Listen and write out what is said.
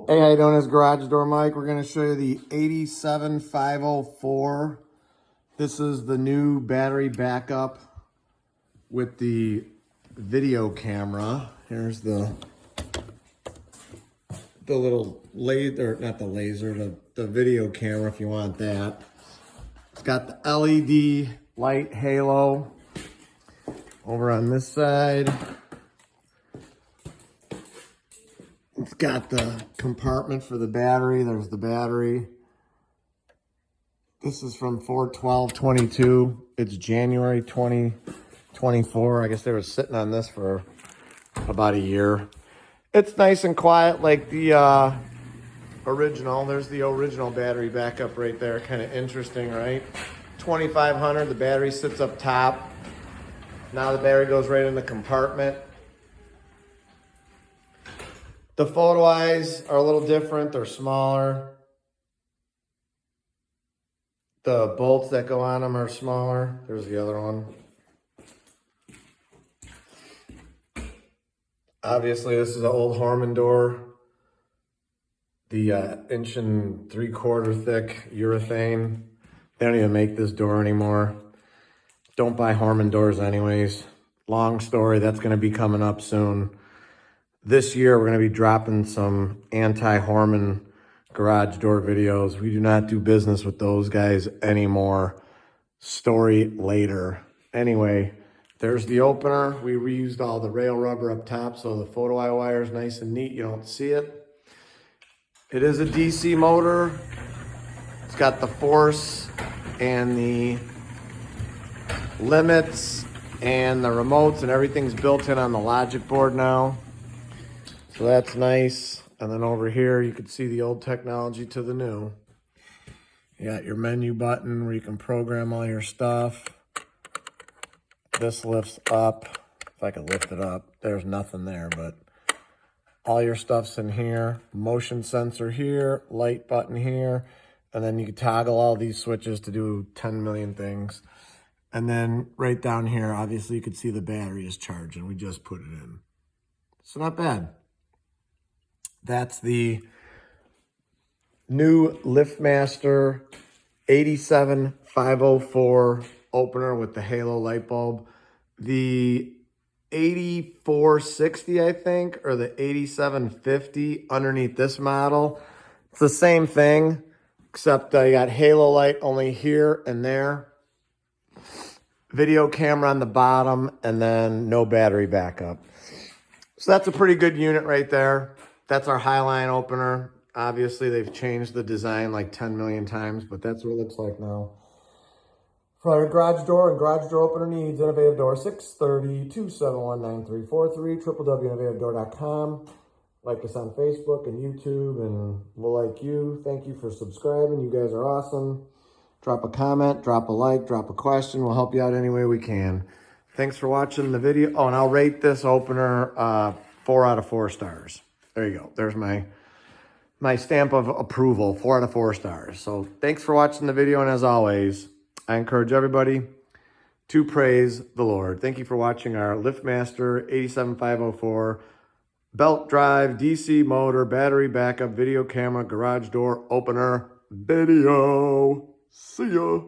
Hey, how you doing? It's Garage Door Mike. We're going to show you the 87504. This is the new battery backup with the video camera. Here's the little laser, not the laser, the video camera if you want that. It's got the LED light halo over on this side. It's got the compartment for the battery. There's the battery. This is from 4/12/22. It's January 2024. I guess they were sitting on this for about a year. It's nice and quiet like the original. There's the original battery backup right there. Kind of interesting, right? 2500. The battery sits up top. Now the battery goes right in the compartment. The photo eyes are a little different. They're smaller. The bolts that go on them are smaller. There's the other one. Obviously, this is an old Harman door. The 1.75 inch thick urethane. They don't even make this door anymore. Don't buy Harman doors anyways. Long story, that's going to be coming up soon. This year, we're going to be dropping some anti-Harman garage door videos. We do not do business with those guys anymore. Story later. Anyway, there's the opener. We reused all the rail rubber up top, so the photo eye wire is nice and neat. You don't see it. It is a DC motor. It's got the force and the limits and the remotes and everything's built in on the logic board now. So that's nice. And then over here, you can see the old technology to the new. You got your menu button where you can program all your stuff. This lifts up. If I could lift it up, there's nothing there, but all your stuff's in here. Motion sensor here, light button here. And then you can toggle all these switches to do 10 million things. And then right down here, obviously you can see the battery is charging. We just put it in. So not bad. That's the new Liftmaster 87504 opener with the halo light bulb. The 8460, I think, or the 8750 underneath this model. It's the same thing, except you got halo light only here and there. Video camera on the bottom, and then no battery backup. So that's a pretty good unit right there. That's our Highline opener. Obviously, they've changed the design like 10 million times, but that's what it looks like now. For our garage door and garage door opener needs, Innovative Door 630-271-9343, www.innovativedoor.com. Like us on Facebook and YouTube, and we'll like you. Thank you for subscribing. You guys are awesome. Drop a comment, drop a like, drop a question. We'll help you out any way we can. Thanks for watching the video. Oh, and I'll rate this opener 4 out of 4 stars. There you go. There's my stamp of approval, 4 out of 4 stars. So thanks for watching the video. And as always, I encourage everybody to praise the Lord. Thank you for watching our Liftmaster 87504 belt drive, DC motor, battery backup, video camera, garage door opener video. See ya.